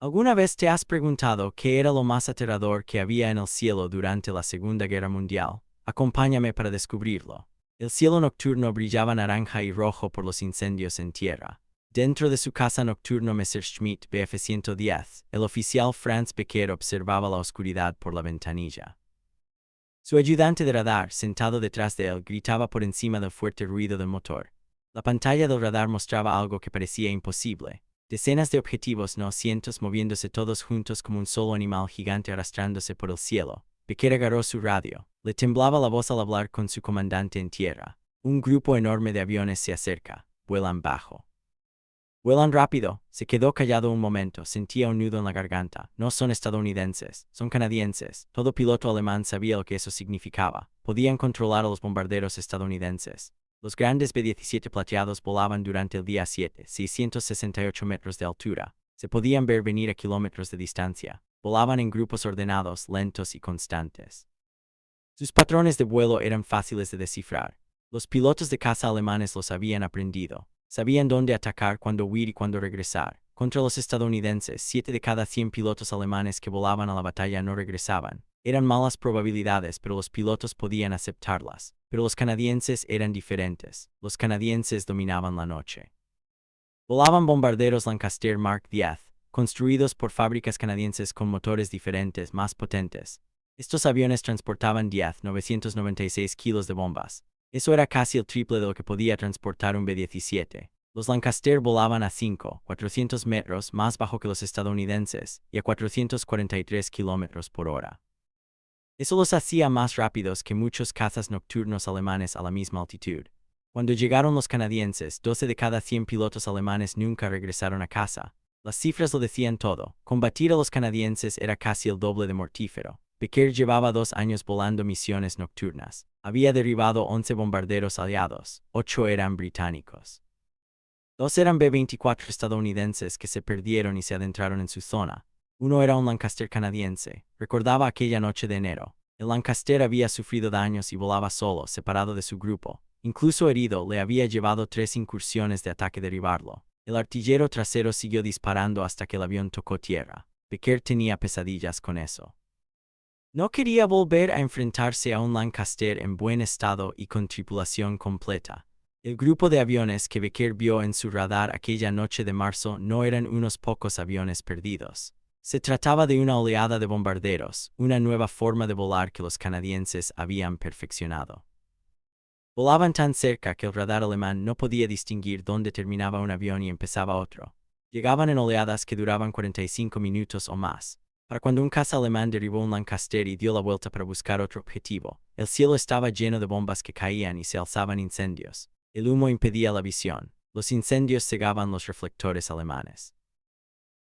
¿Alguna vez te has preguntado qué era lo más aterrador que había en el cielo durante la Segunda Guerra Mundial? Acompáñame para descubrirlo. El cielo nocturno brillaba naranja y rojo por los incendios en tierra. Dentro de su casa nocturno Messerschmitt Bf-110, el oficial Franz Becker observaba la oscuridad por la ventanilla. Su ayudante de radar, sentado detrás de él, gritaba por encima del fuerte ruido del motor. La pantalla del radar mostraba algo que parecía imposible. Decenas de objetivos, no cientos, moviéndose todos juntos como un solo animal gigante arrastrándose por el cielo. Becker agarró su radio. Le temblaba la voz al hablar con su comandante en tierra. Un grupo enorme de aviones se acerca. Vuelan bajo. Vuelan rápido. Se quedó callado un momento, sentía un nudo en la garganta. No son estadounidenses, son canadienses. Todo piloto alemán sabía lo que eso significaba. Podían controlar a los bombarderos estadounidenses. Los grandes B-17 plateados volaban durante el día 7, 668 metros de altura. Se podían ver venir a kilómetros de distancia. Volaban en grupos ordenados, lentos y constantes. Sus patrones de vuelo eran fáciles de descifrar. Los pilotos de caza alemanes los habían aprendido. Sabían dónde atacar, cuándo huir y cuándo regresar. Contra los estadounidenses, 7 de cada 100 pilotos alemanes que volaban a la batalla no regresaban. Eran malas probabilidades, pero los pilotos podían aceptarlas. Pero los canadienses eran diferentes. Los canadienses dominaban la noche. Volaban bombarderos Lancaster Mark X, construidos por fábricas canadienses con motores diferentes, más potentes. Estos aviones transportaban 996 kilos de bombas. Eso era casi el triple de lo que podía transportar un B-17. Los Lancaster volaban a 400 metros más bajo que los estadounidenses y a 443 kilómetros por hora. Eso los hacía más rápidos que muchos cazas nocturnos alemanes a la misma altitud. Cuando llegaron los canadienses, 12 de cada 100 pilotos alemanes nunca regresaron a casa. Las cifras lo decían todo. Combatir a los canadienses era casi el doble de mortífero. Becker llevaba 2 años volando misiones nocturnas. Había derribado 11 bombarderos aliados, 8 eran británicos. 2 eran B-24 estadounidenses que se perdieron y se adentraron en su zona. Uno era un Lancaster canadiense. Recordaba aquella noche de enero. El Lancaster había sufrido daños y volaba solo, separado de su grupo. Incluso herido, le había llevado 3 incursiones de ataque derribarlo. El artillero trasero siguió disparando hasta que el avión tocó tierra. Becker tenía pesadillas con eso. No quería volver a enfrentarse a un Lancaster en buen estado y con tripulación completa. El grupo de aviones que Becker vio en su radar aquella noche de marzo no eran unos pocos aviones perdidos. Se trataba de una oleada de bombarderos, una nueva forma de volar que los canadienses habían perfeccionado. Volaban tan cerca que el radar alemán no podía distinguir dónde terminaba un avión y empezaba otro. Llegaban en oleadas que duraban 45 minutos o más. Para cuando un caza alemán derribó un Lancaster y dio la vuelta para buscar otro objetivo, el cielo estaba lleno de bombas que caían y se alzaban incendios. El humo impedía la visión. Los incendios cegaban los reflectores alemanes.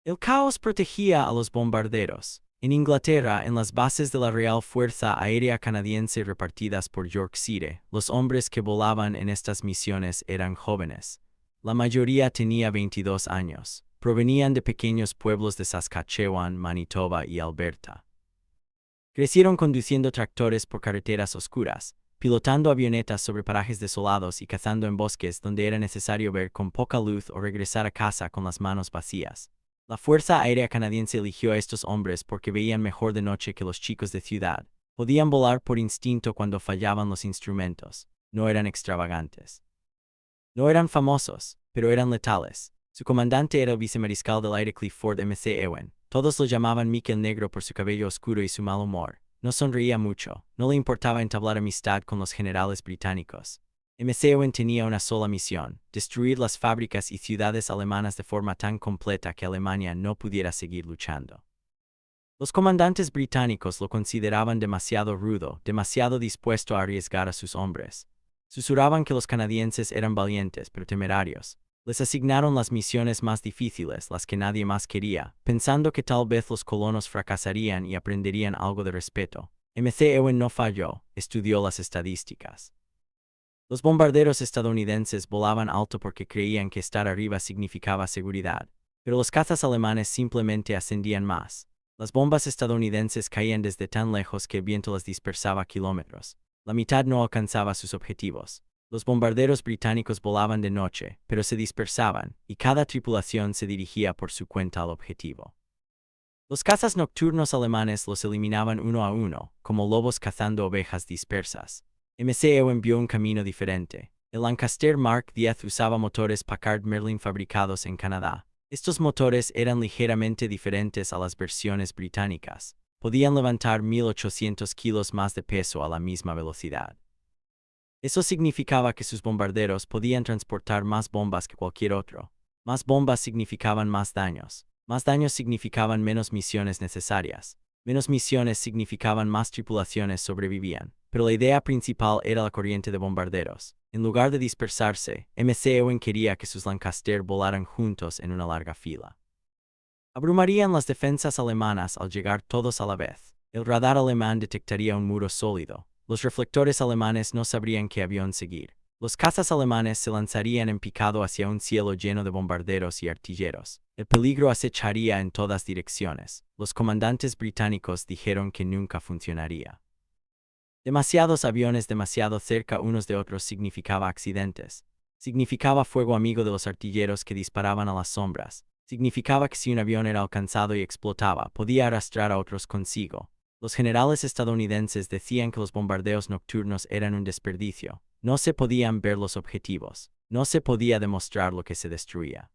El caos protegía a los bombarderos. En Inglaterra, en las bases de la Real Fuerza Aérea Canadiense repartidas por Yorkshire, los hombres que volaban en estas misiones eran jóvenes. La mayoría tenía 22 años. Provenían de pequeños pueblos de Saskatchewan, Manitoba y Alberta. Crecieron conduciendo tractores por carreteras oscuras, pilotando avionetas sobre parajes desolados y cazando en bosques donde era necesario ver con poca luz o regresar a casa con las manos vacías. La Fuerza Aérea Canadiense eligió a estos hombres porque veían mejor de noche que los chicos de ciudad. Podían volar por instinto cuando fallaban los instrumentos. No eran extravagantes. No eran famosos, pero eran letales. Su comandante era el vicemariscal del aire Clifford M.C. Ewen. Todos lo llamaban Mick el Negro por su cabello oscuro y su mal humor. No sonreía mucho. No le importaba entablar amistad con los generales británicos. M.C. Ewen tenía una sola misión: destruir las fábricas y ciudades alemanas de forma tan completa que Alemania no pudiera seguir luchando. Los comandantes británicos lo consideraban demasiado rudo, demasiado dispuesto a arriesgar a sus hombres. Susurraban que los canadienses eran valientes pero temerarios. Les asignaron las misiones más difíciles, las que nadie más quería, pensando que tal vez los colonos fracasarían y aprenderían algo de respeto. M.C. Ewen no falló, estudió las estadísticas. Los bombarderos estadounidenses volaban alto porque creían que estar arriba significaba seguridad, pero los cazas alemanes simplemente ascendían más. Las bombas estadounidenses caían desde tan lejos que el viento las dispersaba kilómetros. La mitad no alcanzaba sus objetivos. Los bombarderos británicos volaban de noche, pero se dispersaban, y cada tripulación se dirigía por su cuenta al objetivo. Los cazas nocturnos alemanes los eliminaban uno a uno, como lobos cazando ovejas dispersas. McEwen envió un camino diferente. El Lancaster Mark X usaba motores Packard Merlin fabricados en Canadá. Estos motores eran ligeramente diferentes a las versiones británicas. Podían levantar 1.800 kilos más de peso a la misma velocidad. Eso significaba que sus bombarderos podían transportar más bombas que cualquier otro. Más bombas significaban más daños. Más daños significaban menos misiones necesarias. Menos misiones significaban más tripulaciones sobrevivían. Pero la idea principal era la corriente de bombarderos. En lugar de dispersarse, McEwen quería que sus Lancaster volaran juntos en una larga fila. Abrumarían las defensas alemanas al llegar todos a la vez. El radar alemán detectaría un muro sólido. Los reflectores alemanes no sabrían qué avión seguir. Los cazas alemanes se lanzarían en picado hacia un cielo lleno de bombarderos y artilleros. El peligro acecharía en todas direcciones. Los comandantes británicos dijeron que nunca funcionaría. Demasiados aviones demasiado cerca unos de otros significaba accidentes. Significaba fuego amigo de los artilleros que disparaban a las sombras. Significaba que si un avión era alcanzado y explotaba, podía arrastrar a otros consigo. Los generales estadounidenses decían que los bombardeos nocturnos eran un desperdicio. No se podían ver los objetivos. No se podía demostrar lo que se destruía.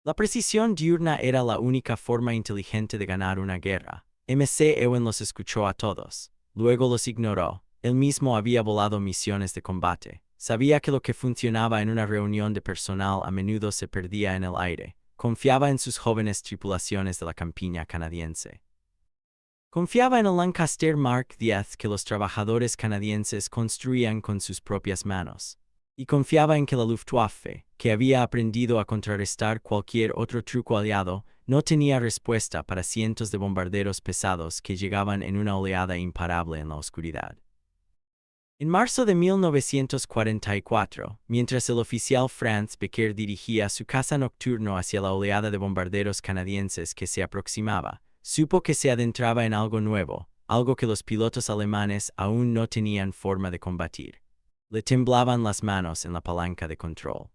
La precisión diurna era la única forma inteligente de ganar una guerra. McEwen los escuchó a todos. Luego los ignoró. Él mismo había volado misiones de combate. Sabía que lo que funcionaba en una reunión de personal a menudo se perdía en el aire. Confiaba en sus jóvenes tripulaciones de la campiña canadiense. Confiaba en el Lancaster Mark X que los trabajadores canadienses construían con sus propias manos. Y confiaba en que la Luftwaffe, que había aprendido a contrarrestar cualquier otro truco aliado, no tenía respuesta para cientos de bombarderos pesados que llegaban en una oleada imparable en la oscuridad. En marzo de 1944, mientras el oficial Franz Becker dirigía su caza nocturno hacia la oleada de bombarderos canadienses que se aproximaba, supo que se adentraba en algo nuevo, algo que los pilotos alemanes aún no tenían forma de combatir. Le temblaban las manos en la palanca de control.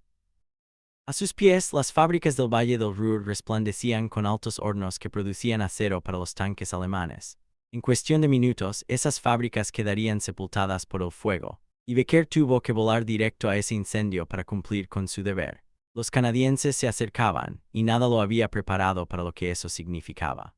A sus pies, las fábricas del Valle del Ruhr resplandecían con altos hornos que producían acero para los tanques alemanes. En cuestión de minutos, esas fábricas quedarían sepultadas por el fuego, y Becker tuvo que volar directo a ese incendio para cumplir con su deber. Los canadienses se acercaban, y nada lo había preparado para lo que eso significaba.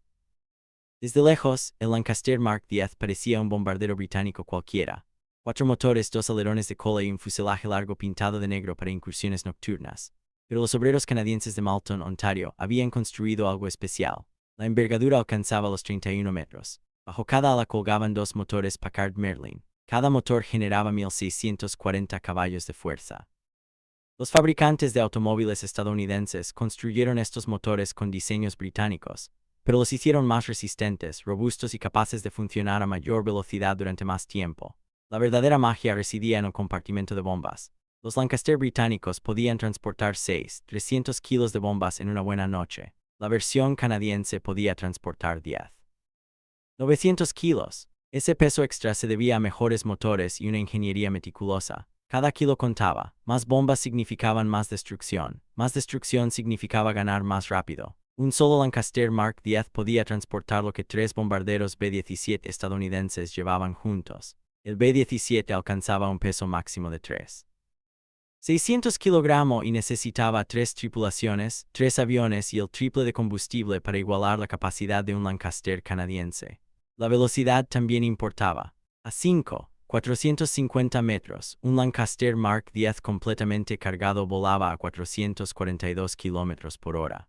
Desde lejos, el Lancaster Mark X parecía un bombardero británico cualquiera. 4 motores, 2 alerones de cola y un fuselaje largo pintado de negro para incursiones nocturnas. Pero los obreros canadienses de Malton, Ontario, habían construido algo especial. La envergadura alcanzaba los 31 metros. Bajo cada ala colgaban 2 motores Packard Merlin. Cada motor generaba 1.640 caballos de fuerza. Los fabricantes de automóviles estadounidenses construyeron estos motores con diseños británicos, pero los hicieron más resistentes, robustos y capaces de funcionar a mayor velocidad durante más tiempo. La verdadera magia residía en el compartimento de bombas. Los Lancaster británicos podían transportar 300 kilos de bombas en una buena noche. La versión canadiense podía transportar 900 kilos. Ese peso extra se debía a mejores motores y una ingeniería meticulosa. Cada kilo contaba. Más bombas significaban más destrucción. Más destrucción significaba ganar más rápido. Un solo Lancaster Mark X podía transportar lo que 3 bombarderos B-17 estadounidenses llevaban juntos. El B-17 alcanzaba un peso máximo de 600 kilogramos y necesitaba 3 tripulaciones, 3 aviones y el triple de combustible para igualar la capacidad de un Lancaster canadiense. La velocidad también importaba. A 450 metros, un Lancaster Mark X completamente cargado volaba a 442 kilómetros por hora.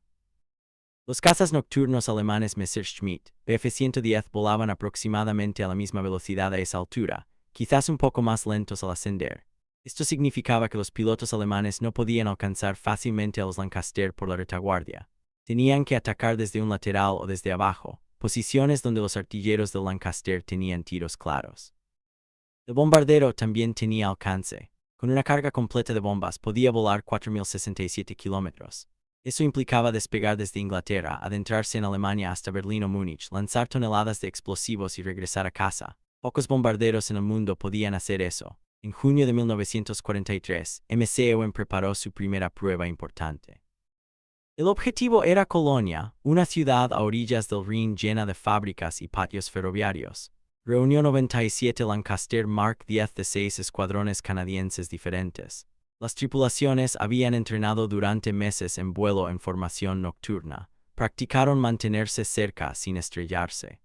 Los cazas nocturnos alemanes Messerschmitt Bf-110 volaban aproximadamente a la misma velocidad a esa altura, quizás un poco más lentos al ascender. Esto significaba que los pilotos alemanes no podían alcanzar fácilmente a los Lancaster por la retaguardia. Tenían que atacar desde un lateral o desde abajo, posiciones donde los artilleros del Lancaster tenían tiros claros. El bombardero también tenía alcance. Con una carga completa de bombas podía volar 4.067 kilómetros. Eso implicaba despegar desde Inglaterra, adentrarse en Alemania hasta Berlín o Múnich, lanzar toneladas de explosivos y regresar a casa. Pocos bombarderos en el mundo podían hacer eso. En junio de 1943, McEwen preparó su primera prueba importante. El objetivo era Colonia, una ciudad a orillas del Rin llena de fábricas y patios ferroviarios. Reunió 97 Lancaster Mark X de 6 escuadrones canadienses diferentes. Las tripulaciones habían entrenado durante meses en vuelo en formación nocturna. Practicaron mantenerse cerca sin estrellarse.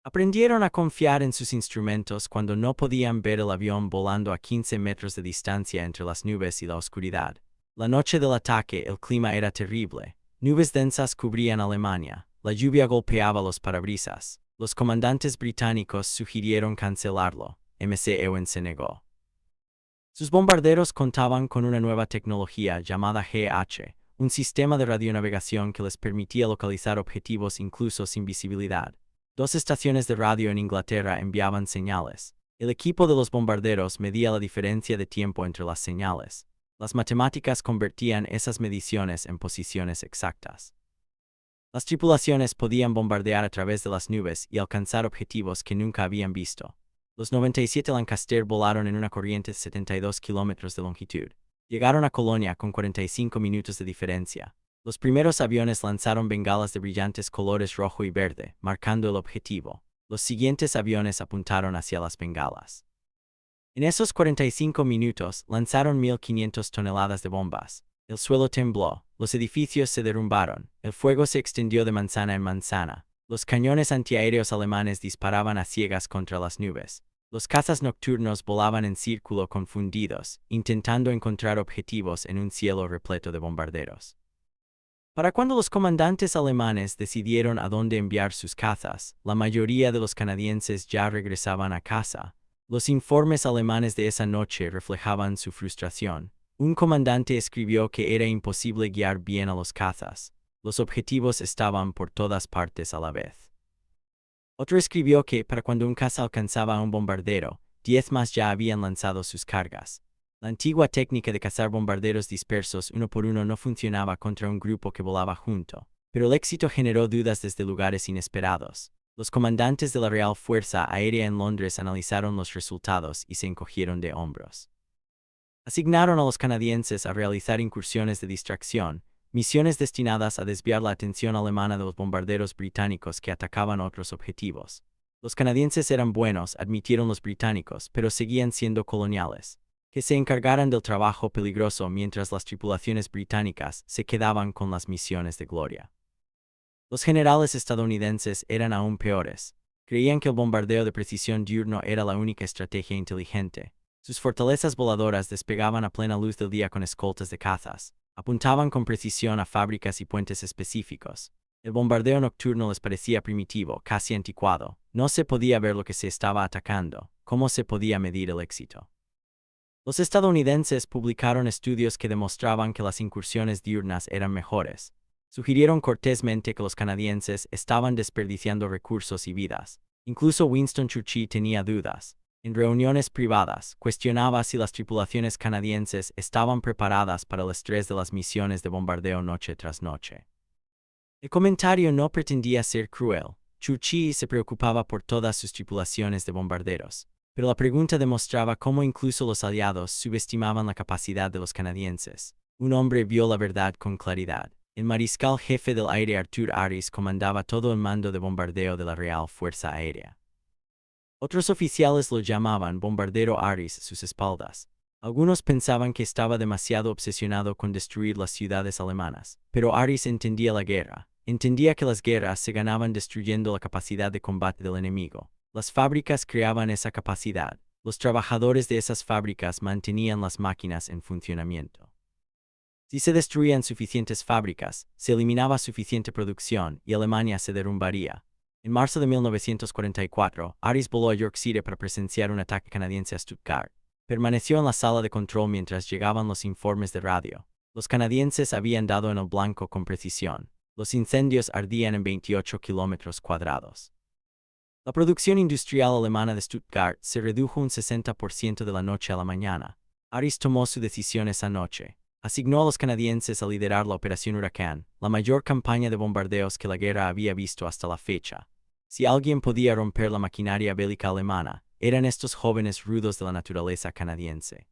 Aprendieron a confiar en sus instrumentos cuando no podían ver el avión volando a 15 metros de distancia entre las nubes y la oscuridad. La noche del ataque el clima era terrible. Nubes densas cubrían Alemania. La lluvia golpeaba los parabrisas. Los comandantes británicos sugirieron cancelarlo. McEwen se negó. Sus bombarderos contaban con una nueva tecnología llamada GH, un sistema de radionavegación que les permitía localizar objetivos incluso sin visibilidad. 2 estaciones de radio en Inglaterra enviaban señales. El equipo de los bombarderos medía la diferencia de tiempo entre las señales. Las matemáticas convertían esas mediciones en posiciones exactas. Las tripulaciones podían bombardear a través de las nubes y alcanzar objetivos que nunca habían visto. Los 97 Lancaster volaron en una corriente de 72 kilómetros de longitud. Llegaron a Colonia con 45 minutos de diferencia. Los primeros aviones lanzaron bengalas de brillantes colores rojo y verde, marcando el objetivo. Los siguientes aviones apuntaron hacia las bengalas. En esos 45 minutos, lanzaron 1.500 toneladas de bombas. El suelo tembló, los edificios se derrumbaron, el fuego se extendió de manzana en manzana. Los cañones antiaéreos alemanes disparaban a ciegas contra las nubes. Los cazas nocturnos volaban en círculo confundidos, intentando encontrar objetivos en un cielo repleto de bombarderos. Para cuando los comandantes alemanes decidieron a dónde enviar sus cazas, la mayoría de los canadienses ya regresaban a casa. Los informes alemanes de esa noche reflejaban su frustración. Un comandante escribió que era imposible guiar bien a los cazas. Los objetivos estaban por todas partes a la vez. Otro escribió que, para cuando un caza alcanzaba a un bombardero, 10 más ya habían lanzado sus cargas. La antigua técnica de cazar bombarderos dispersos uno por uno no funcionaba contra un grupo que volaba junto, pero el éxito generó dudas desde lugares inesperados. Los comandantes de la Real Fuerza Aérea en Londres analizaron los resultados y se encogieron de hombros. Asignaron a los canadienses a realizar incursiones de distracción, misiones destinadas a desviar la atención alemana de los bombarderos británicos que atacaban otros objetivos. Los canadienses eran buenos, admitieron los británicos, pero seguían siendo coloniales. Que se encargaran del trabajo peligroso mientras las tripulaciones británicas se quedaban con las misiones de gloria. Los generales estadounidenses eran aún peores. Creían que el bombardeo de precisión diurno era la única estrategia inteligente. Sus fortalezas voladoras despegaban a plena luz del día con escoltas de cazas. Apuntaban con precisión a fábricas y puentes específicos. El bombardeo nocturno les parecía primitivo, casi anticuado. No se podía ver lo que se estaba atacando. ¿Cómo se podía medir el éxito? Los estadounidenses publicaron estudios que demostraban que las incursiones diurnas eran mejores. Sugirieron cortésmente que los canadienses estaban desperdiciando recursos y vidas. Incluso Winston Churchill tenía dudas. En reuniones privadas, cuestionaba si las tripulaciones canadienses estaban preparadas para el estrés de las misiones de bombardeo noche tras noche. El comentario no pretendía ser cruel. Churchill se preocupaba por todas sus tripulaciones de bombarderos. Pero la pregunta demostraba cómo incluso los aliados subestimaban la capacidad de los canadienses. Un hombre vio la verdad con claridad. El mariscal jefe del aire Arthur Harris comandaba todo el mando de bombardeo de la Real Fuerza Aérea. Otros oficiales lo llamaban bombardero Harris a sus espaldas. Algunos pensaban que estaba demasiado obsesionado con destruir las ciudades alemanas. Pero Harris entendía la guerra. Entendía que las guerras se ganaban destruyendo la capacidad de combate del enemigo. Las fábricas creaban esa capacidad. Los trabajadores de esas fábricas mantenían las máquinas en funcionamiento. Si se destruían suficientes fábricas, se eliminaba suficiente producción y Alemania se derrumbaría. En marzo de 1944, Harris voló a York City para presenciar un ataque canadiense a Stuttgart. Permaneció en la sala de control mientras llegaban los informes de radio. Los canadienses habían dado en el blanco con precisión. Los incendios ardían en 28 kilómetros cuadrados. La producción industrial alemana de Stuttgart se redujo un 60% de la noche a la mañana. Harris tomó su decisión esa noche. Asignó a los canadienses a liderar la Operación Huracán, la mayor campaña de bombardeos que la guerra había visto hasta la fecha. Si alguien podía romper la maquinaria bélica alemana, eran estos jóvenes rudos de la naturaleza canadiense.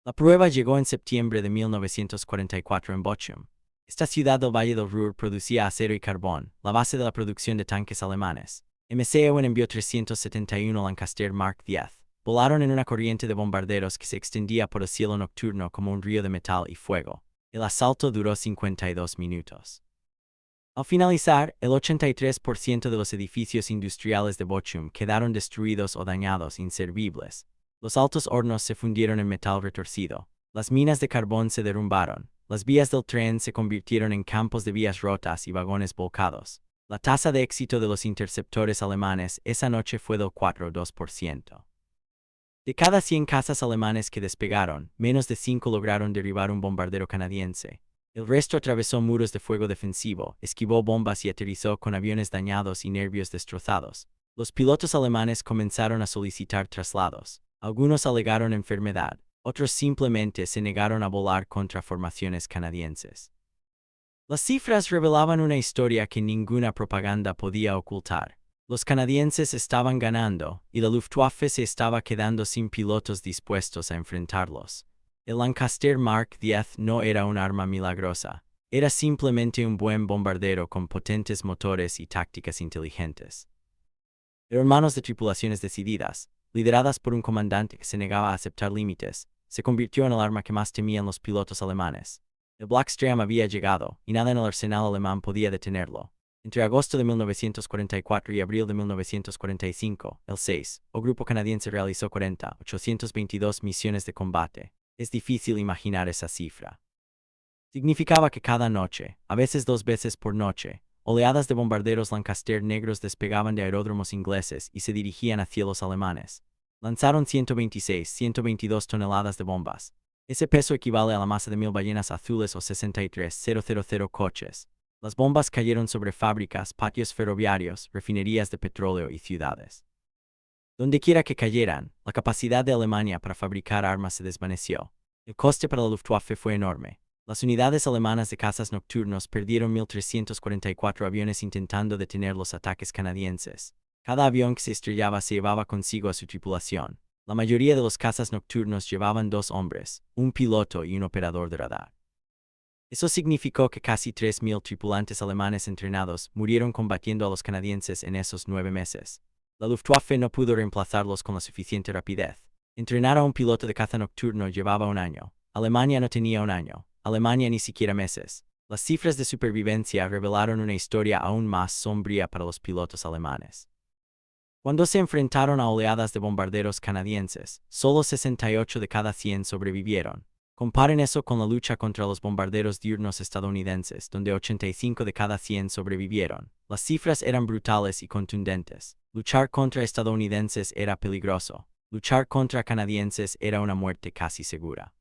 La prueba llegó en septiembre de 1944 en Bochum. Esta ciudad del Valle del Ruhr producía acero y carbón, la base de la producción de tanques alemanes. McEwen envió 371 Lancaster Mark X. Volaron en una corriente de bombarderos que se extendía por el cielo nocturno como un río de metal y fuego. El asalto duró 52 minutos. Al finalizar, el 83% de los edificios industriales de Bochum quedaron destruidos o dañados inservibles. Los altos hornos se fundieron en metal retorcido. Las minas de carbón se derrumbaron. Las vías del tren se convirtieron en campos de vías rotas y vagones volcados. La tasa de éxito de los interceptores alemanes esa noche fue del 4,2%. De cada 100 cazas alemanes que despegaron, menos de 5 lograron derribar un bombardero canadiense. El resto atravesó muros de fuego defensivo, esquivó bombas y aterrizó con aviones dañados y nervios destrozados. Los pilotos alemanes comenzaron a solicitar traslados. Algunos alegaron enfermedad, otros simplemente se negaron a volar contra formaciones canadienses. Las cifras revelaban una historia que ninguna propaganda podía ocultar. Los canadienses estaban ganando, y la Luftwaffe se estaba quedando sin pilotos dispuestos a enfrentarlos. El Lancaster Mark X no era un arma milagrosa, era simplemente un buen bombardero con potentes motores y tácticas inteligentes. Eran manos de tripulaciones decididas, lideradas por un comandante que se negaba a aceptar límites, se convirtió en el arma que más temían los pilotos alemanes. El Blackstream había llegado, y nada en el arsenal alemán podía detenerlo. Entre agosto de 1944 y abril de 1945, el 6, o grupo canadiense realizó 822 misiones de combate. Es difícil imaginar esa cifra. Significaba que cada noche, a veces 2 veces por noche, oleadas de bombarderos Lancaster negros despegaban de aeródromos ingleses y se dirigían a cielos alemanes. Lanzaron 122 toneladas de bombas. Ese peso equivale a la masa de 1000 ballenas azules o 63,000 coches. Las bombas cayeron sobre fábricas, patios ferroviarios, refinerías de petróleo y ciudades. Dondequiera que cayeran, la capacidad de Alemania para fabricar armas se desvaneció. El coste para la Luftwaffe fue enorme. Las unidades alemanas de cazas nocturnos perdieron 1,344 aviones intentando detener los ataques canadienses. Cada avión que se estrellaba se llevaba consigo a su tripulación. La mayoría de los cazas nocturnos llevaban 2 hombres, un piloto y un operador de radar. Eso significó que casi 3,000 tripulantes alemanes entrenados murieron combatiendo a los canadienses en esos 9 meses. La Luftwaffe no pudo reemplazarlos con la suficiente rapidez. Entrenar a un piloto de caza nocturno llevaba 1 año. Alemania no tenía 1 año. Alemania ni siquiera meses. Las cifras de supervivencia revelaron una historia aún más sombría para los pilotos alemanes. Cuando se enfrentaron a oleadas de bombarderos canadienses, solo 68 de cada 100 sobrevivieron. Comparen eso con la lucha contra los bombarderos diurnos estadounidenses, donde 85 de cada 100 sobrevivieron. Las cifras eran brutales y contundentes. Luchar contra estadounidenses era peligroso. Luchar contra canadienses era una muerte casi segura.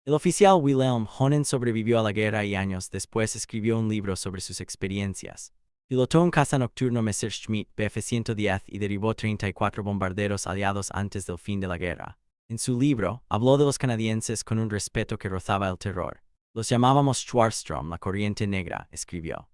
El oficial Wilhelm Honen sobrevivió a la guerra y años después escribió un libro sobre sus experiencias. Pilotó un caza nocturno Messerschmitt Bf-110 y derribó 34 bombarderos aliados antes del fin de la guerra. En su libro, habló de los canadienses con un respeto que rozaba el terror. Los llamábamos Schwarzstrom, la corriente negra, escribió.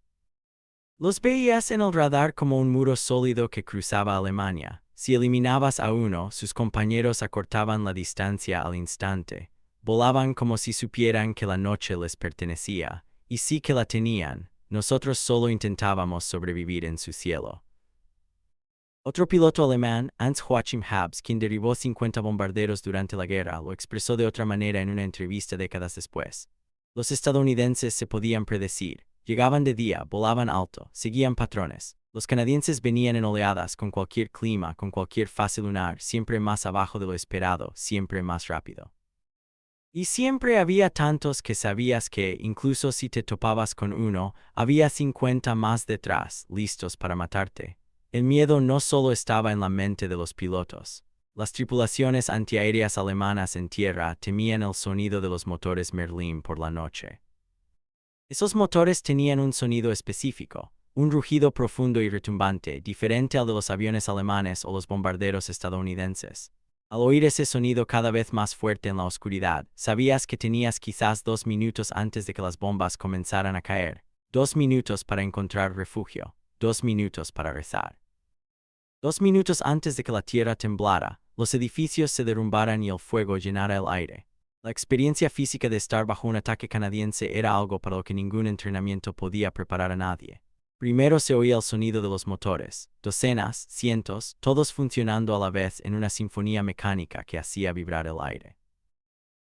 Los veías en el radar como un muro sólido que cruzaba Alemania. Si eliminabas a uno, sus compañeros acortaban la distancia al instante. Volaban como si supieran que la noche les pertenecía, y sí que la tenían. Nosotros solo intentábamos sobrevivir en su cielo. Otro piloto alemán, Hans-Joachim Habs, quien derribó 50 bombarderos durante la guerra, lo expresó de otra manera en una entrevista décadas después. Los estadounidenses se podían predecir. Llegaban de día, volaban alto, seguían patrones. Los canadienses venían en oleadas, con cualquier clima, con cualquier fase lunar, siempre más abajo de lo esperado, siempre más rápido. Y siempre había tantos que sabías que, incluso si te topabas con uno, había 50 más detrás, listos para matarte. El miedo no solo estaba en la mente de los pilotos. Las tripulaciones antiaéreas alemanas en tierra temían el sonido de los motores Merlin por la noche. Esos motores tenían un sonido específico, un rugido profundo y retumbante, diferente al de los aviones alemanes o los bombarderos estadounidenses. Al oír ese sonido cada vez más fuerte en la oscuridad, sabías que tenías quizás 2 minutos antes de que las bombas comenzaran a caer. 2 minutos para encontrar refugio. 2 minutos para rezar. 2 minutos antes de que la tierra temblara, los edificios se derrumbaran y el fuego llenara el aire. La experiencia física de estar bajo un ataque canadiense era algo para lo que ningún entrenamiento podía preparar a nadie. Primero se oía el sonido de los motores, docenas, cientos, todos funcionando a la vez en una sinfonía mecánica que hacía vibrar el aire.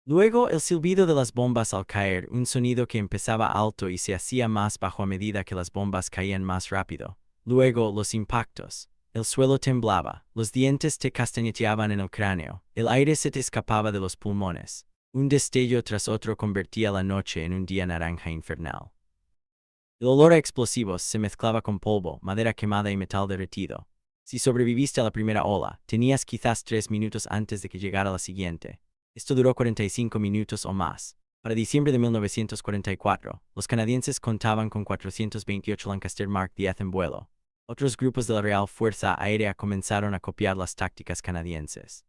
Luego el silbido de las bombas al caer, un sonido que empezaba alto y se hacía más bajo a medida que las bombas caían más rápido. Luego los impactos. El suelo temblaba, los dientes te castañeteaban en el cráneo, el aire se te escapaba de los pulmones. Un destello tras otro convertía la noche en un día naranja infernal. El olor a explosivos se mezclaba con polvo, madera quemada y metal derretido. Si sobreviviste a la primera ola, tenías quizás 3 minutos antes de que llegara la siguiente. Esto duró 45 minutos o más. Para diciembre de 1944, los canadienses contaban con 428 Lancaster Mark X en vuelo. Otros grupos de la Real Fuerza Aérea comenzaron a copiar las tácticas canadienses.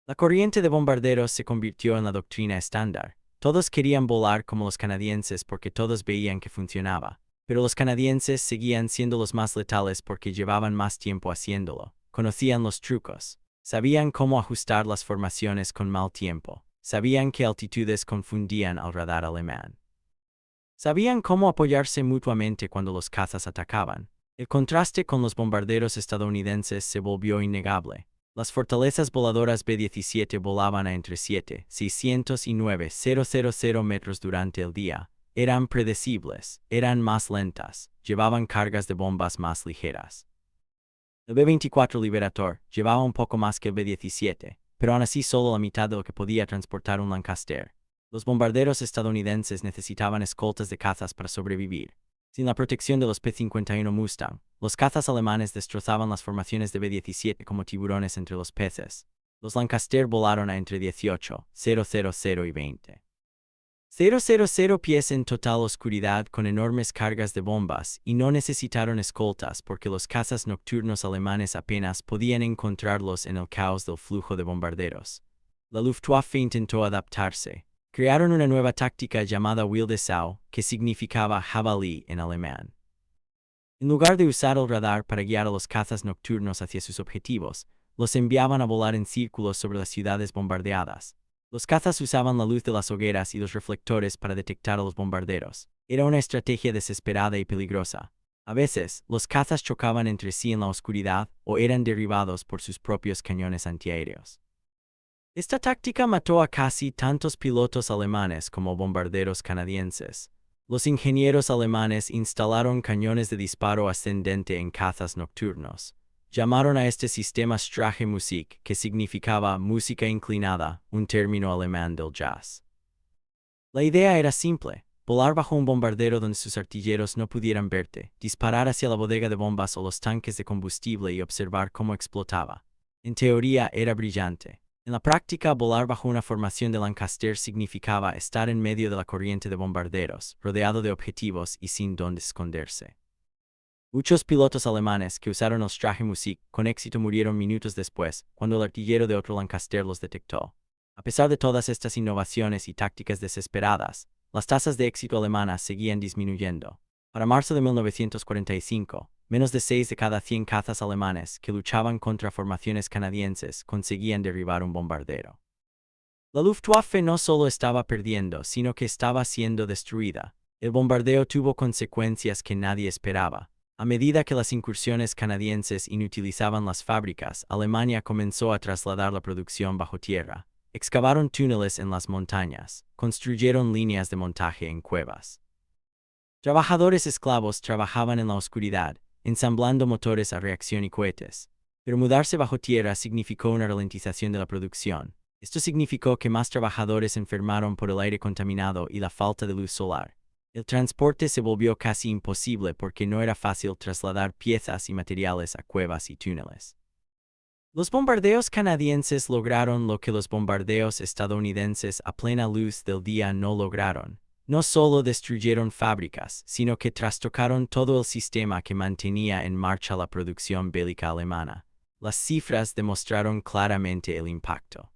La corriente de bombarderos se convirtió en la doctrina estándar. Todos querían volar como los canadienses porque todos veían que funcionaba. Pero los canadienses seguían siendo los más letales porque llevaban más tiempo haciéndolo. Conocían los trucos. Sabían cómo ajustar las formaciones con mal tiempo. Sabían qué altitudes confundían al radar alemán. Sabían cómo apoyarse mutuamente cuando los cazas atacaban. El contraste con los bombarderos estadounidenses se volvió innegable. Las fortalezas voladoras B-17 volaban a entre 7,600 y 9,000 metros durante el día. Eran predecibles, eran más lentas, llevaban cargas de bombas más ligeras. El B-24 Liberator llevaba un poco más que el B-17, pero aún así solo la mitad de lo que podía transportar un Lancaster. Los bombarderos estadounidenses necesitaban escoltas de cazas para sobrevivir. Sin la protección de los P-51 Mustang, los cazas alemanes destrozaban las formaciones de B-17 como tiburones entre los peces. Los Lancaster volaron a entre 18,000 y 20,000 pies en total oscuridad con enormes cargas de bombas y no necesitaron escoltas porque los cazas nocturnos alemanes apenas podían encontrarlos en el caos del flujo de bombarderos. La Luftwaffe intentó adaptarse. Crearon una nueva táctica llamada Wilde Sau, que significaba jabalí en alemán. En lugar de usar el radar para guiar a los cazas nocturnos hacia sus objetivos, los enviaban a volar en círculos sobre las ciudades bombardeadas. Los cazas usaban la luz de las hogueras y los reflectores para detectar a los bombarderos. Era una estrategia desesperada y peligrosa. A veces, los cazas chocaban entre sí en la oscuridad o eran derribados por sus propios cañones antiaéreos. Esta táctica mató a casi tantos pilotos alemanes como bombarderos canadienses. Los ingenieros alemanes instalaron cañones de disparo ascendente en cazas nocturnos. Llamaron a este sistema Strache-Musik, que significaba música inclinada, un término alemán del jazz. La idea era simple: volar bajo un bombardero donde sus artilleros no pudieran verte, disparar hacia la bodega de bombas o los tanques de combustible y observar cómo explotaba. En teoría era brillante. En la práctica, volar bajo una formación de Lancaster significaba estar en medio de la corriente de bombarderos, rodeado de objetivos y sin dónde esconderse. Muchos pilotos alemanes que usaron el Strache-Musik con éxito murieron minutos después, cuando el artillero de otro Lancaster los detectó. A pesar de todas estas innovaciones y tácticas desesperadas, las tasas de éxito alemanas seguían disminuyendo. Para marzo de 1945, menos de 6 de cada 100 cazas alemanes que luchaban contra formaciones canadienses conseguían derribar un bombardero. La Luftwaffe no solo estaba perdiendo, sino que estaba siendo destruida. El bombardeo tuvo consecuencias que nadie esperaba. A medida que las incursiones canadienses inutilizaban las fábricas, Alemania comenzó a trasladar la producción bajo tierra. Excavaron túneles en las montañas, construyeron líneas de montaje en cuevas. Trabajadores esclavos trabajaban en la oscuridad, ensamblando motores a reacción y cohetes. Pero mudarse bajo tierra significó una ralentización de la producción. Esto significó que más trabajadores enfermaron por el aire contaminado y la falta de luz solar. El transporte se volvió casi imposible porque no era fácil trasladar piezas y materiales a cuevas y túneles. Los bombardeos canadienses lograron lo que los bombardeos estadounidenses a plena luz del día no lograron. No solo destruyeron fábricas, sino que trastocaron todo el sistema que mantenía en marcha la producción bélica alemana. Las cifras demostraron claramente el impacto.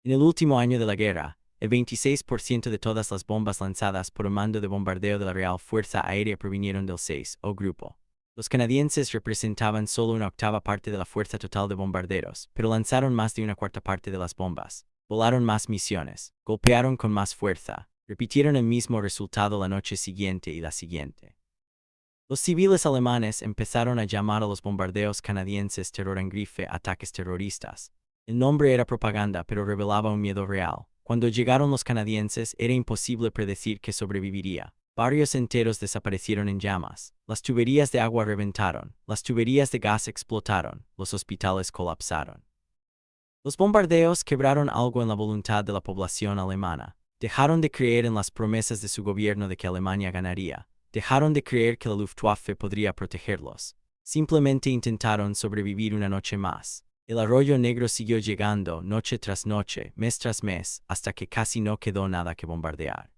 En el último año de la guerra, el 26% de todas las bombas lanzadas por el mando de bombardeo de la Real Fuerza Aérea provinieron del 6 o grupo. Los canadienses representaban solo una octava parte de la fuerza total de bombarderos, pero lanzaron más de una cuarta parte de las bombas. volaron más misiones, golpearon con más fuerza, repitieron el mismo resultado la noche siguiente y la siguiente. Los civiles alemanes empezaron a llamar a los bombardeos canadienses terror en grife, ataques terroristas. El nombre era propaganda, pero revelaba un miedo real. Cuando llegaron los canadienses, era imposible predecir que sobreviviría. Barrios enteros desaparecieron en llamas. Las tuberías de agua reventaron. Las tuberías de gas explotaron. Los hospitales colapsaron. Los bombardeos quebraron algo en la voluntad de la población alemana. Dejaron de creer en las promesas de su gobierno de que Alemania ganaría. Dejaron de creer que la Luftwaffe podría protegerlos. Simplemente intentaron sobrevivir una noche más. El arroyo negro siguió llegando, noche tras noche, mes tras mes, hasta que casi no quedó nada que bombardear.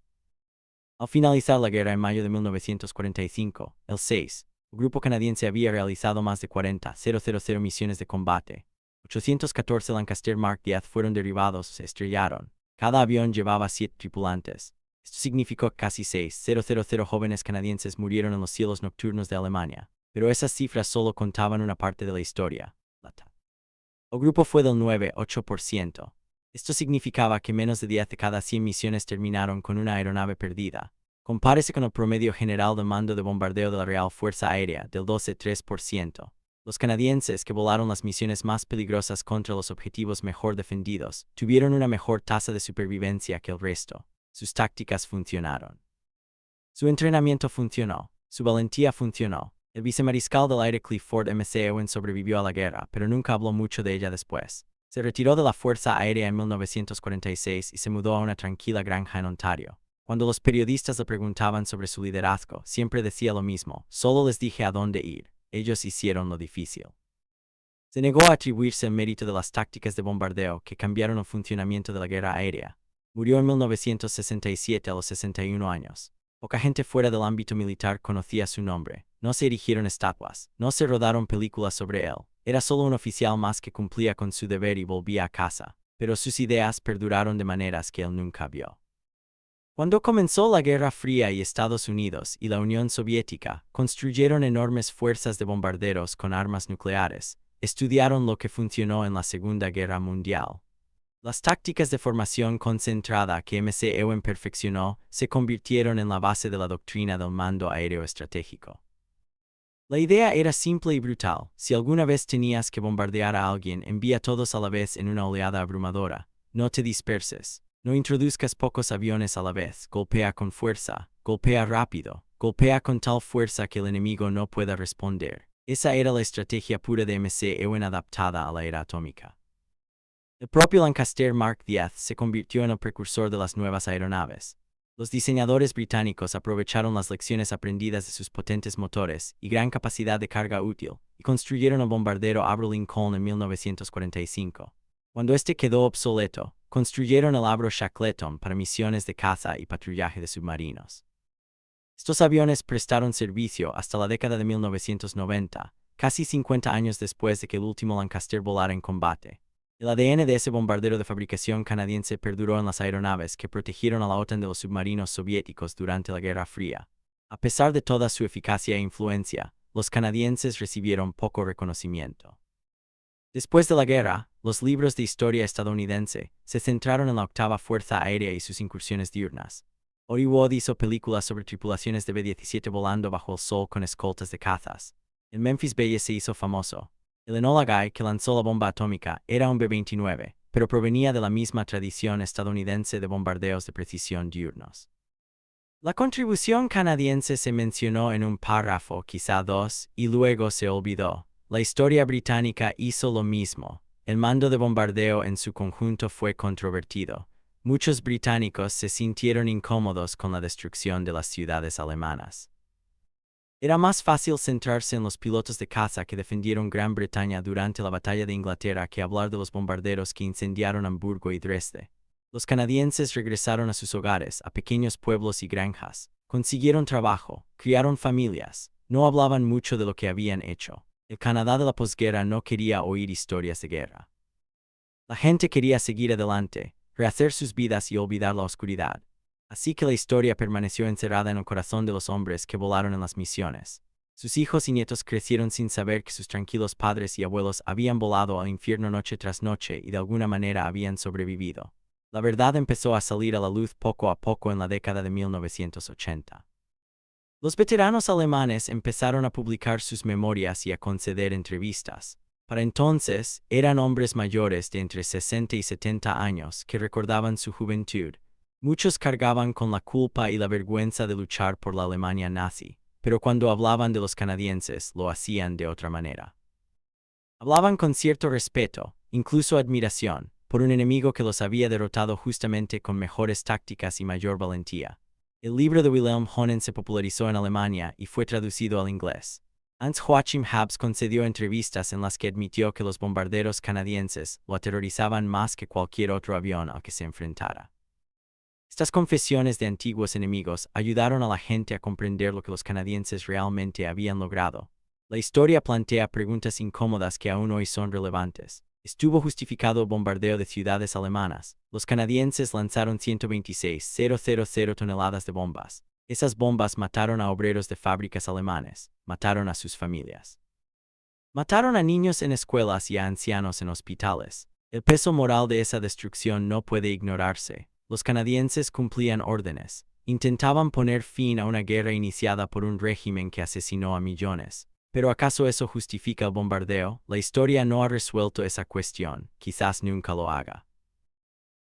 Al finalizar la guerra en mayo de 1945, el 6, el grupo canadiense había realizado más de 40,000 misiones de combate. 814 Lancaster Mark X fueron derribados o se estrellaron. Cada avión llevaba 7 tripulantes. Esto significó que casi 6,000 jóvenes canadienses murieron en los cielos nocturnos de Alemania, pero esas cifras solo contaban una parte de la historia. El grupo fue del 9,8%. Esto significaba que menos de 10 de cada 100 misiones terminaron con una aeronave perdida. Compárese con el promedio general de mando de bombardeo de la Real Fuerza Aérea, del 12,3%. Los canadienses, que volaron las misiones más peligrosas contra los objetivos mejor defendidos, tuvieron una mejor tasa de supervivencia que el resto. Sus tácticas funcionaron. Su entrenamiento funcionó. Su valentía funcionó. El vicemariscal del aire Clifford M.C. Owen sobrevivió a la guerra, pero nunca habló mucho de ella después. Se retiró de la Fuerza Aérea en 1946 y se mudó a una tranquila granja en Ontario. Cuando los periodistas le preguntaban sobre su liderazgo, siempre decía lo mismo: solo les dije a dónde ir. Ellos hicieron lo difícil. Se negó a atribuirse el mérito de las tácticas de bombardeo que cambiaron el funcionamiento de la guerra aérea. Murió en 1967 a los 61 años. Poca gente fuera del ámbito militar conocía su nombre. No se erigieron estatuas. No se rodaron películas sobre él. Era solo un oficial más que cumplía con su deber y volvía a casa. Pero sus ideas perduraron de maneras que él nunca vio. Cuando comenzó la Guerra Fría y Estados Unidos y la Unión Soviética construyeron enormes fuerzas de bombarderos con armas nucleares, estudiaron lo que funcionó en la Segunda Guerra Mundial. Las tácticas de formación concentrada que M.C. Owen perfeccionó se convirtieron en la base de la doctrina del mando aéreo estratégico. La idea era simple y brutal: si alguna vez tenías que bombardear a alguien, envía todos a la vez en una oleada abrumadora. No te disperses. No introduzcas pocos aviones a la vez. Golpea con fuerza. Golpea rápido. Golpea con tal fuerza que el enemigo no pueda responder. Esa era la estrategia pura de M.C. Owen adaptada a la era atómica. El propio Lancaster Mark X se convirtió en el precursor de las nuevas aeronaves. Los diseñadores británicos aprovecharon las lecciones aprendidas de sus potentes motores y gran capacidad de carga útil, y construyeron el bombardero Avro Lincoln en 1945. Cuando este quedó obsoleto, construyeron el Avro Shackleton para misiones de caza y patrullaje de submarinos. Estos aviones prestaron servicio hasta la década de 1990, casi 50 años después de que el último Lancaster volara en combate. El ADN de ese bombardero de fabricación canadiense perduró en las aeronaves que protegieron a la OTAN de los submarinos soviéticos durante la Guerra Fría. A pesar de toda su eficacia e influencia, los canadienses recibieron poco reconocimiento. Después de la guerra, los libros de historia estadounidense se centraron en la octava Fuerza Aérea y sus incursiones diurnas. Hollywood hizo películas sobre tripulaciones de B-17 volando bajo el sol con escoltas de cazas. El Memphis Belle se hizo famoso. El Enola Gay, que lanzó la bomba atómica, era un B-29, pero provenía de la misma tradición estadounidense de bombardeos de precisión diurnos. La contribución canadiense se mencionó en un párrafo, quizá dos, y luego se olvidó. La historia británica hizo lo mismo. El mando de bombardeo en su conjunto fue controvertido. Muchos británicos se sintieron incómodos con la destrucción de las ciudades alemanas. Era más fácil centrarse en los pilotos de caza que defendieron Gran Bretaña durante la Batalla de Inglaterra que hablar de los bombarderos que incendiaron Hamburgo y Dresde. Los canadienses regresaron a sus hogares, a pequeños pueblos y granjas. Consiguieron trabajo, criaron familias. No hablaban mucho de lo que habían hecho. El Canadá de la posguerra no quería oír historias de guerra. La gente quería seguir adelante, rehacer sus vidas y olvidar la oscuridad. Así que la historia permaneció encerrada en el corazón de los hombres que volaron en las misiones. Sus hijos y nietos crecieron sin saber que sus tranquilos padres y abuelos habían volado al infierno noche tras noche y de alguna manera habían sobrevivido. La verdad empezó a salir a la luz poco a poco en la década de 1980. Los veteranos alemanes empezaron a publicar sus memorias y a conceder entrevistas. Para entonces, eran hombres mayores de entre 60 y 70 años que recordaban su juventud. Muchos cargaban con la culpa y la vergüenza de luchar por la Alemania nazi, pero cuando hablaban de los canadienses lo hacían de otra manera. Hablaban con cierto respeto, incluso admiración, por un enemigo que los había derrotado justamente con mejores tácticas y mayor valentía. El libro de Wilhelm Honen se popularizó en Alemania y fue traducido al inglés. Hans-Joachim Habs concedió entrevistas en las que admitió que los bombarderos canadienses lo aterrorizaban más que cualquier otro avión al que se enfrentara. Estas confesiones de antiguos enemigos ayudaron a la gente a comprender lo que los canadienses realmente habían logrado. La historia plantea preguntas incómodas que aún hoy son relevantes. ¿Estuvo justificado el bombardeo de ciudades alemanas? Los canadienses lanzaron 126,000 toneladas de bombas. Esas bombas mataron a obreros de fábricas alemanes, mataron a sus familias. Mataron a niños en escuelas y a ancianos en hospitales. El peso moral de esa destrucción no puede ignorarse. Los canadienses cumplían órdenes, intentaban poner fin a una guerra iniciada por un régimen que asesinó a millones. ¿Pero acaso eso justifica el bombardeo? La historia no ha resuelto esa cuestión, quizás nunca lo haga.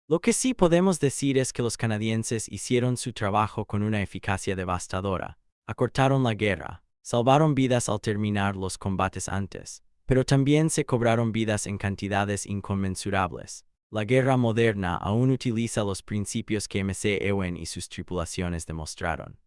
Lo que sí podemos decir es que los canadienses hicieron su trabajo con una eficacia devastadora. Acortaron la guerra, salvaron vidas al terminar los combates antes, pero también se cobraron vidas en cantidades inconmensurables. La guerra moderna aún utiliza los principios que McEwen y sus tripulaciones demostraron.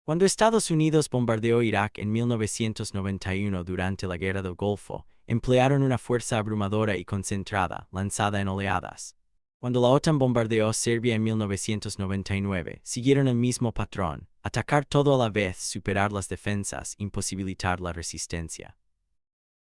Cuando Estados Unidos bombardeó Irak en 1991 durante la Guerra del Golfo, emplearon una fuerza abrumadora y concentrada, lanzada en oleadas. Cuando la OTAN bombardeó Serbia en 1999, siguieron el mismo patrón: atacar todo a la vez, superar las defensas, imposibilitar la resistencia.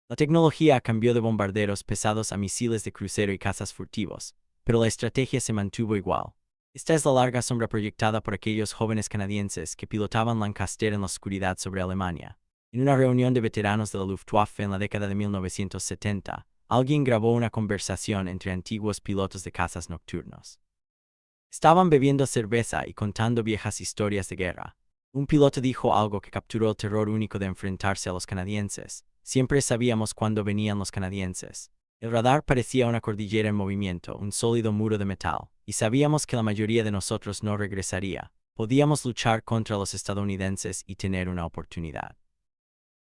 La tecnología cambió de bombarderos pesados a misiles de crucero y cazas furtivos, pero la estrategia se mantuvo igual. Esta es la larga sombra proyectada por aquellos jóvenes canadienses que pilotaban Lancaster en la oscuridad sobre Alemania. En una reunión de veteranos de la Luftwaffe en la década de 1970, alguien grabó una conversación entre antiguos pilotos de cazas nocturnos. Estaban bebiendo cerveza y contando viejas historias de guerra. Un piloto dijo algo que capturó el terror único de enfrentarse a los canadienses. Siempre sabíamos cuándo venían los canadienses. El radar parecía una cordillera en movimiento, un sólido muro de metal, y sabíamos que la mayoría de nosotros no regresaría. Podíamos luchar contra los estadounidenses y tener una oportunidad.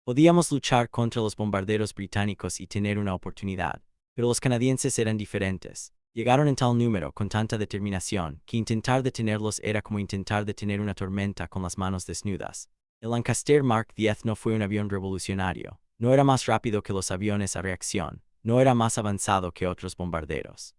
Podíamos luchar contra los bombarderos británicos y tener una oportunidad, pero los canadienses eran diferentes. Llegaron en tal número, con tanta determinación, que intentar detenerlos era como intentar detener una tormenta con las manos desnudas. El Lancaster Mark X no fue un avión revolucionario. No era más rápido que los aviones a reacción, no era más avanzado que otros bombarderos.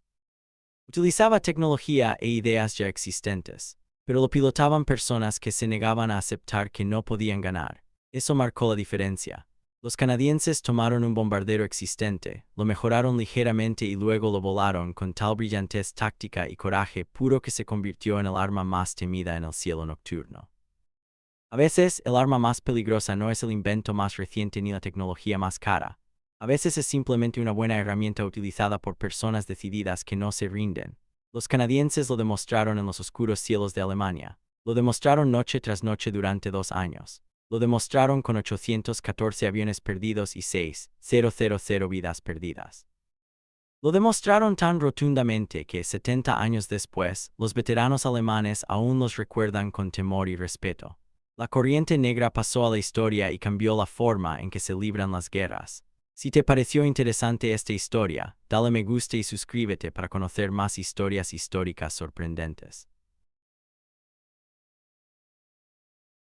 Utilizaba tecnología e ideas ya existentes, pero lo pilotaban personas que se negaban a aceptar que no podían ganar. Eso marcó la diferencia. Los canadienses tomaron un bombardero existente, lo mejoraron ligeramente y luego lo volaron con tal brillantez táctica y coraje puro que se convirtió en el arma más temida en el cielo nocturno. A veces, el arma más peligrosa no es el invento más reciente ni la tecnología más cara. A veces es simplemente una buena herramienta utilizada por personas decididas que no se rinden. Los canadienses lo demostraron en los oscuros cielos de Alemania. Lo demostraron noche tras noche durante 2 años. Lo demostraron con 814 aviones perdidos y 6,000 vidas perdidas. Lo demostraron tan rotundamente que 70 años después, los veteranos alemanes aún los recuerdan con temor y respeto. La corriente negra pasó a la historia y cambió la forma en que se libran las guerras. Si te pareció interesante esta historia, dale me gusta y suscríbete para conocer más historias históricas sorprendentes.